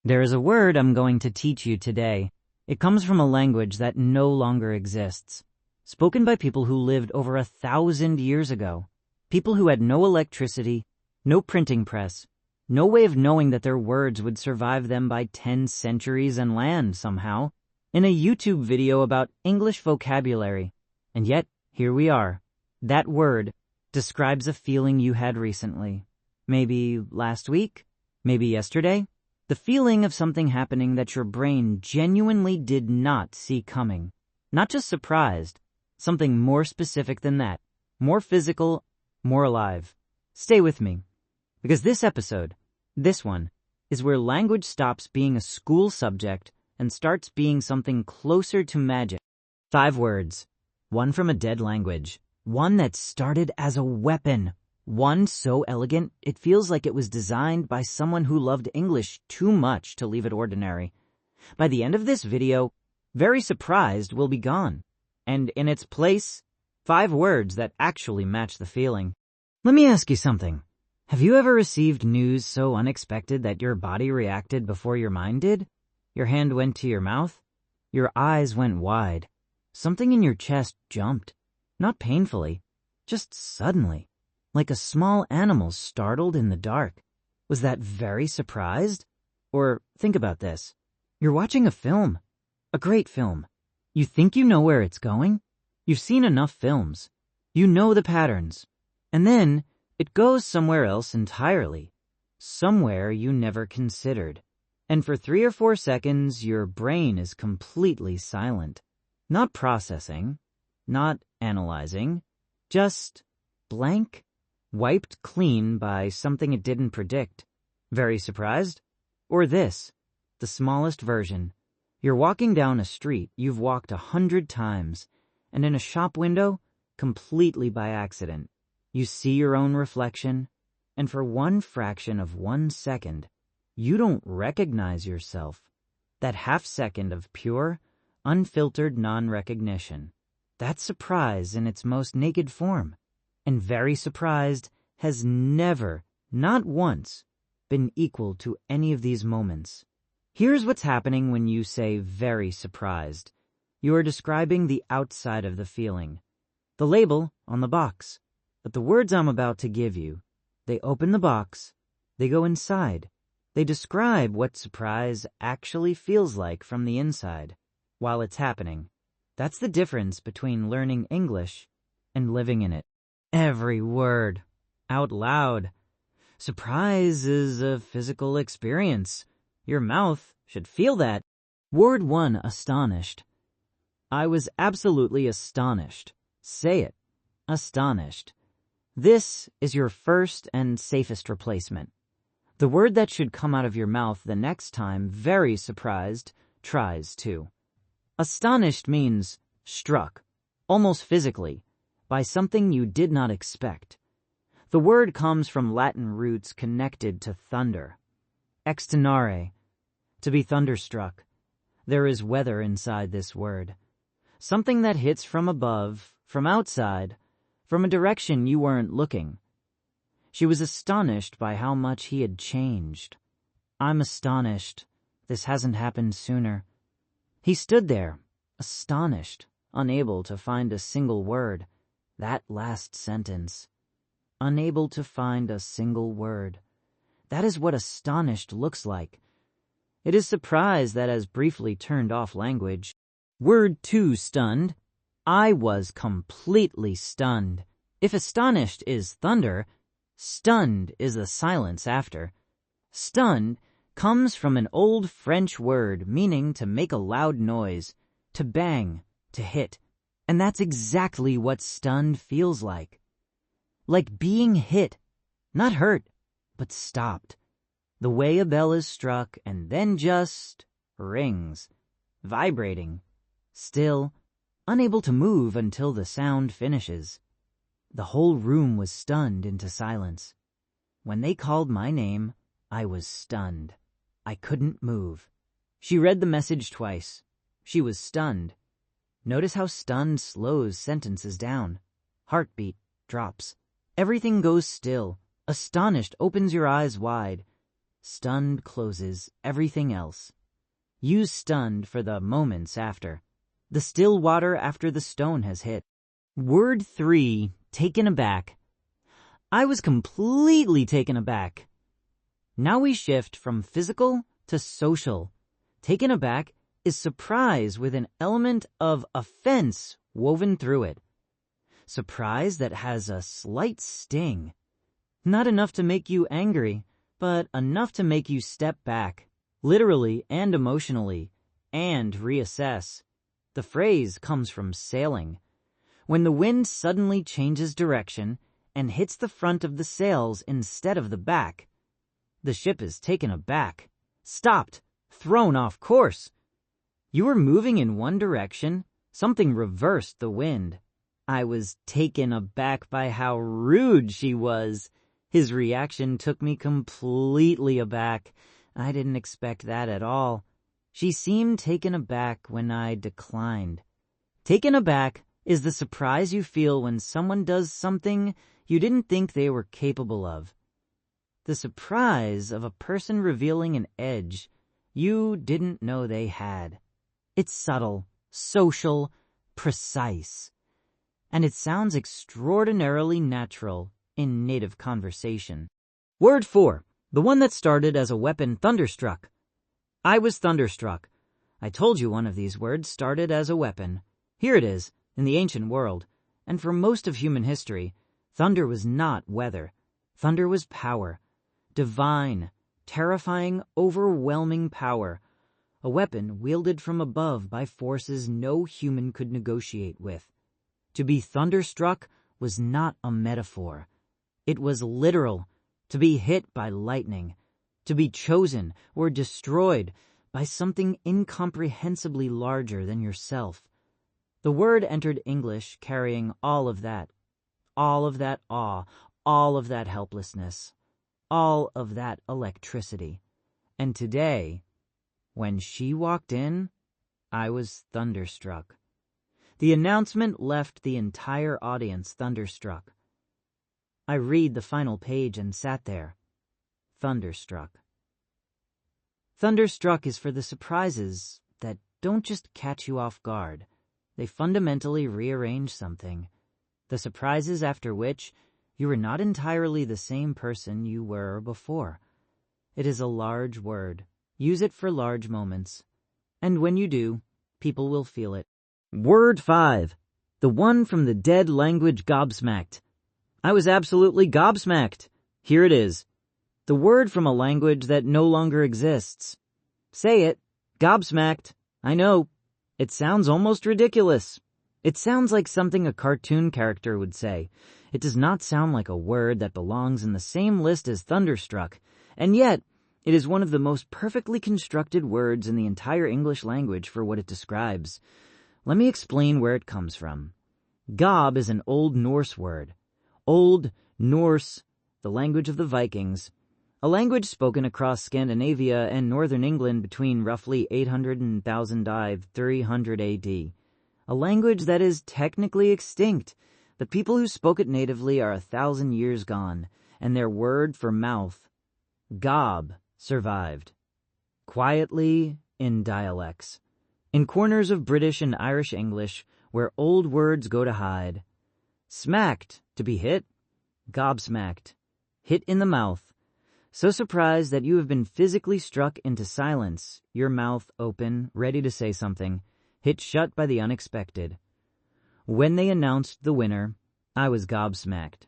There is a word I'm going to teach you today. It comes from a language that no longer exists, spoken by people who lived over 1,000 years ago, people who had no electricity, no printing press, no way of knowing that their words would survive them by 10 centuries and land somehow, in a YouTube video about English vocabulary. And yet, here we are. That word describes a feeling you had recently. Maybe last week, maybe yesterday. The feeling of something happening that your brain genuinely did not see coming. Not just surprised, something more specific than that. More physical, more alive. Stay with me, because this episode, this one, is where language stops being a school subject and starts being something closer to magic. 5 words. One from a dead language. One that started as a weapon. One so elegant, it feels like it was designed by someone who loved English too much to leave it ordinary. By the end of this video, very surprised will be gone. And in its place, 5 words that actually match the feeling. Let me ask you something. Have you ever received news so unexpected that your body reacted before your mind did? Your hand went to your mouth? Your eyes went wide. Something in your chest jumped. Not painfully, just suddenly. Like a small animal startled in the dark. Was that very surprised? Or think about this. You're watching a film. A great film. You think you know where it's going? You've seen enough films. You know the patterns. And then it goes somewhere else entirely. Somewhere you never considered. And for 3 or 4 seconds, your brain is completely silent. Not processing. Not analyzing. Just blank. Wiped clean by something it didn't predict. Very surprised? Or this, the smallest version. You're walking down a street you've walked 100 times, and in a shop window, completely by accident, you see your own reflection, and for 1 fraction of 1 second, you don't recognize yourself. That half-second of pure, unfiltered non-recognition. That's surprise in its most naked form. And very surprised has never, not once, been equal to any of these moments. Here's what's happening when you say very surprised. You are describing the outside of the feeling, the label on the box. But the words I'm about to give you, they open the box, they go inside. They describe what surprise actually feels like from the inside while it's happening. That's the difference between learning English and living in it. Every word, out loud. Surprise is a physical experience. Your mouth should feel that. Word 1, astonished. I was absolutely astonished. Say it. Astonished. This is your first and safest replacement. The word that should come out of your mouth the next time very surprised tries to. Astonished means struck, almost physically, by something you did not expect. The word comes from Latin roots connected to thunder. Extinere, to be thunderstruck. There is weather inside this word. Something that hits from above, from outside, from a direction you weren't looking. She was astonished by how much he had changed. I'm astonished. This hasn't happened sooner. He stood there, astonished, unable to find a single word. That last sentence. Unable to find a single word. That is what astonished looks like. It is surprise that has briefly turned off language. Word 2, stunned. I was completely stunned. If astonished is thunder, stunned is the silence after. Stunned comes from an old French word meaning to make a loud noise, to bang, to hit. And that's exactly what stunned feels like. Like being hit, not hurt, but stopped. The way a bell is struck and then just rings, vibrating, still, unable to move until the sound finishes. The whole room was stunned into silence. When they called my name, I was stunned. I couldn't move. She read the message twice. She was stunned. Notice how stunned slows sentences down. Heartbeat drops. Everything goes still. Astonished opens your eyes wide. Stunned closes everything else. Use stunned for the moments after. The still water after the stone has hit. Word 3, taken aback. I was completely taken aback. Now we shift from physical to social. Taken aback is surprise with an element of offense woven through it. Surprise that has a slight sting. Not enough to make you angry, but enough to make you step back, literally and emotionally, and reassess. The phrase comes from sailing. When the wind suddenly changes direction and hits the front of the sails instead of the back, the ship is taken aback, stopped, thrown off course. You were moving in one direction, something reversed the wind. I was taken aback by how rude she was. His reaction took me completely aback. I didn't expect that at all. She seemed taken aback when I declined. Taken aback is the surprise you feel when someone does something you didn't think they were capable of. The surprise of a person revealing an edge you didn't know they had. It's subtle, social, precise, and it sounds extraordinarily natural in native conversation. Word 4, the one that started as a weapon, thunderstruck. I was thunderstruck. I told you one of these words started as a weapon. Here it is, in the ancient world, and for most of human history, thunder was not weather. Thunder was power. Divine, terrifying, overwhelming power. A weapon wielded from above by forces no human could negotiate with. To be thunderstruck was not a metaphor. It was literal, to be hit by lightning, to be chosen or destroyed by something incomprehensibly larger than yourself. The word entered English carrying all of that awe, all of that helplessness, all of that electricity. And today, when she walked in, I was thunderstruck. The announcement left the entire audience thunderstruck. I read the final page and sat there, thunderstruck. Thunderstruck is for the surprises that don't just catch you off guard. They fundamentally rearrange something. The surprises after which you are not entirely the same person you were before. It is a large word. Use it for large moments. And when you do, people will feel it. Word 5, the one from the dead language gobsmacked. I was absolutely gobsmacked. Here it is. The word from a language that no longer exists. Say it. Gobsmacked. I know. It sounds almost ridiculous. It sounds like something a cartoon character would say. It does not sound like a word that belongs in the same list as thunderstruck. And yet, it is one of the most perfectly constructed words in the entire English language for what it describes. Let me explain where it comes from. Gob is an Old Norse word. Old Norse, the language of the Vikings, a language spoken across Scandinavia and northern England between roughly 800 and 300 AD. A language that is technically extinct. The people who spoke it natively are 1,000 years gone, and their word for mouth, gob, survived. Quietly in dialects. In corners of British and Irish English, where old words go to hide. Smacked, to be hit. Gobsmacked. Hit in the mouth. So surprised that you have been physically struck into silence, your mouth open, ready to say something, hit shut by the unexpected. When they announced the winner, I was gobsmacked.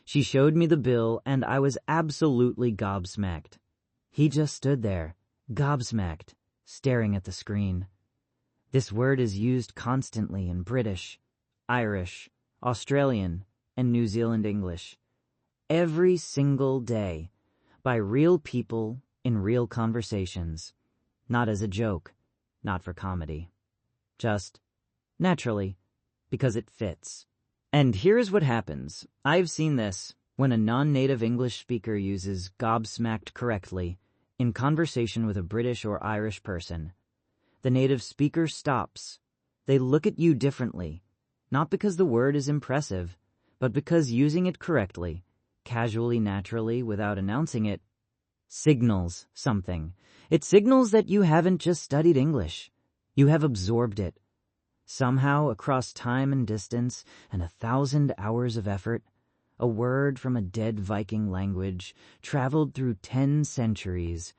She showed me the bill, and I was absolutely gobsmacked. He just stood there, gobsmacked, staring at the screen. This word is used constantly in British, Irish, Australian, and New Zealand English. Every single day, by real people in real conversations. Not as a joke, not for comedy. Just, naturally, because it fits. And here's what happens. I've seen this when a non-native English speaker uses gobsmacked correctly in conversation with a British or Irish person. The native speaker stops. They look at you differently, not because the word is impressive, but because using it correctly, casually, naturally, without announcing it, signals something. It signals that you haven't just studied English. You have absorbed it. Somehow, across time and distance and 1,000 hours of effort, a word from a dead Viking language traveled through 10 centuries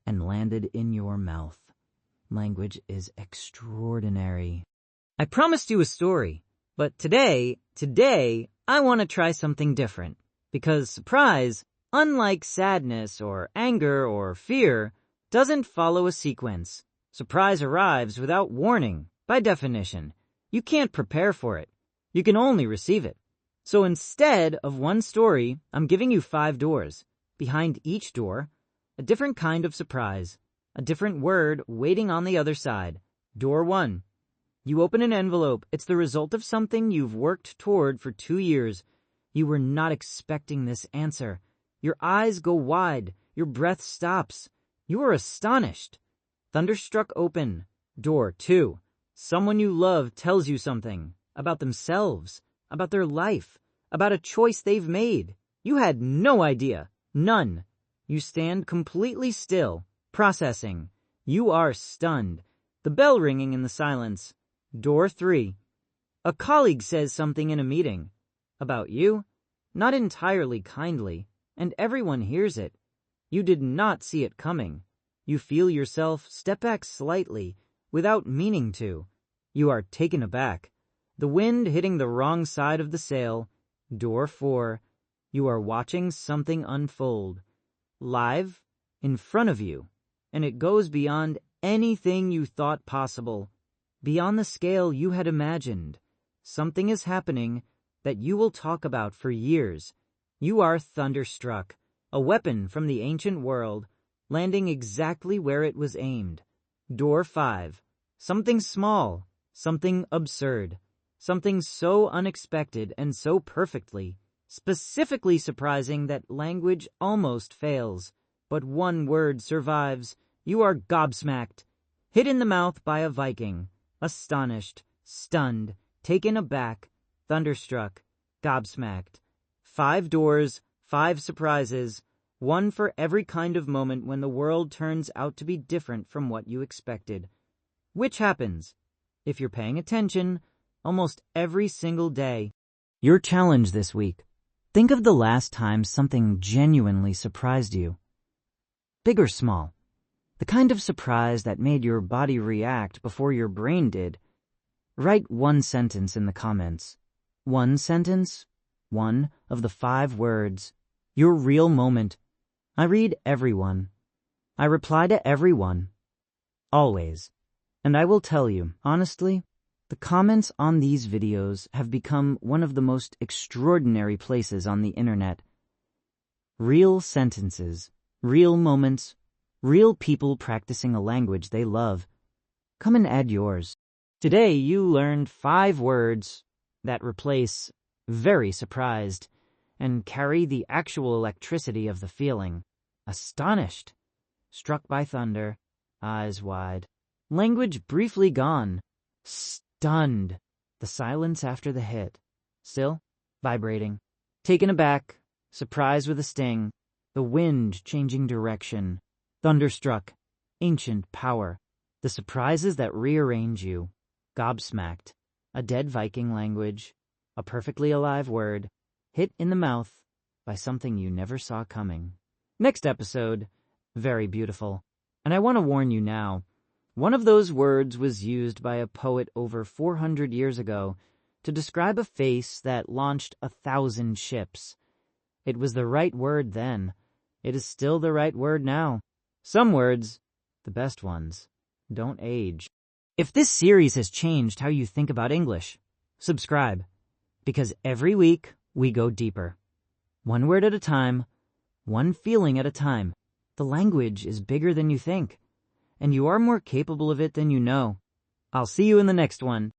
and landed in your mouth. Language is extraordinary. I promised you a story, but today, I want to try something different. Because surprise, unlike sadness or anger or fear, doesn't follow a sequence. Surprise arrives without warning, by definition. You can't prepare for it. You can only receive it. So instead of one story, I'm giving you 5 doors. Behind each door, a different kind of surprise. A different word waiting on the other side. Door 1. You open an envelope. It's the result of something you've worked toward for 2 years. You were not expecting this answer. Your eyes go wide. Your breath stops. You are astonished. Thunderstruck open. Door 2. Someone you love tells you something about themselves, about their life, about a choice they've made. You had no idea. None. You stand completely still, processing. You are stunned. The bell ringing in the silence. Door 3. A colleague says something in a meeting. About you? Not entirely kindly, and everyone hears it. You did not see it coming. You feel yourself step back slightly, without meaning to. You are taken aback. The wind hitting the wrong side of the sail. Door 4. You are watching something unfold. Live, in front of you. And it goes beyond anything you thought possible. Beyond the scale you had imagined. Something is happening that you will talk about for years. You are thunderstruck, a weapon from the ancient world, landing exactly where it was aimed. Door 5. Something small, something absurd, something so unexpected and so perfectly, specifically surprising that language almost fails. But one word survives. You are gobsmacked, hit in the mouth by a Viking, astonished, stunned, taken aback, thunderstruck, gobsmacked. 5 doors, 5 surprises, one for every kind of moment when the world turns out to be different from what you expected. Which happens, if you're paying attention, almost every single day. Your challenge this week. Think of the last time something genuinely surprised you. Big or small. The kind of surprise that made your body react before your brain did. Write 1 sentence in the comments. 1 sentence, 1 of the 5 words. Your real moment. I read everyone. I reply to everyone. Always. And I will tell you, honestly, the comments on these videos have become one of the most extraordinary places on the internet. Real sentences, real moments, real people practicing a language they love. Come and add yours. Today you learned 5 words that replace very surprised and carry the actual electricity of the feeling. Astonished, struck by thunder, eyes wide. Language briefly gone. Stunned, the silence after the hit. Still, vibrating. Taken aback, surprised with a sting. The wind changing direction. Thunderstruck, ancient power. The surprises that rearrange you. Gobsmacked, a dead Viking language. A perfectly alive word. Hit in the mouth by something you never saw coming. Next episode, very beautiful. And I want to warn you now, one of those words was used by a poet over 400 years ago to describe a face that launched 1,000 ships. It was the right word then. It is still the right word now. Some words, the best ones, don't age. If this series has changed how you think about English, subscribe. Because every week we go deeper. 1 word at a time, 1 feeling at a time. The language is bigger than you think, and you are more capable of it than you know. I'll see you in the next one.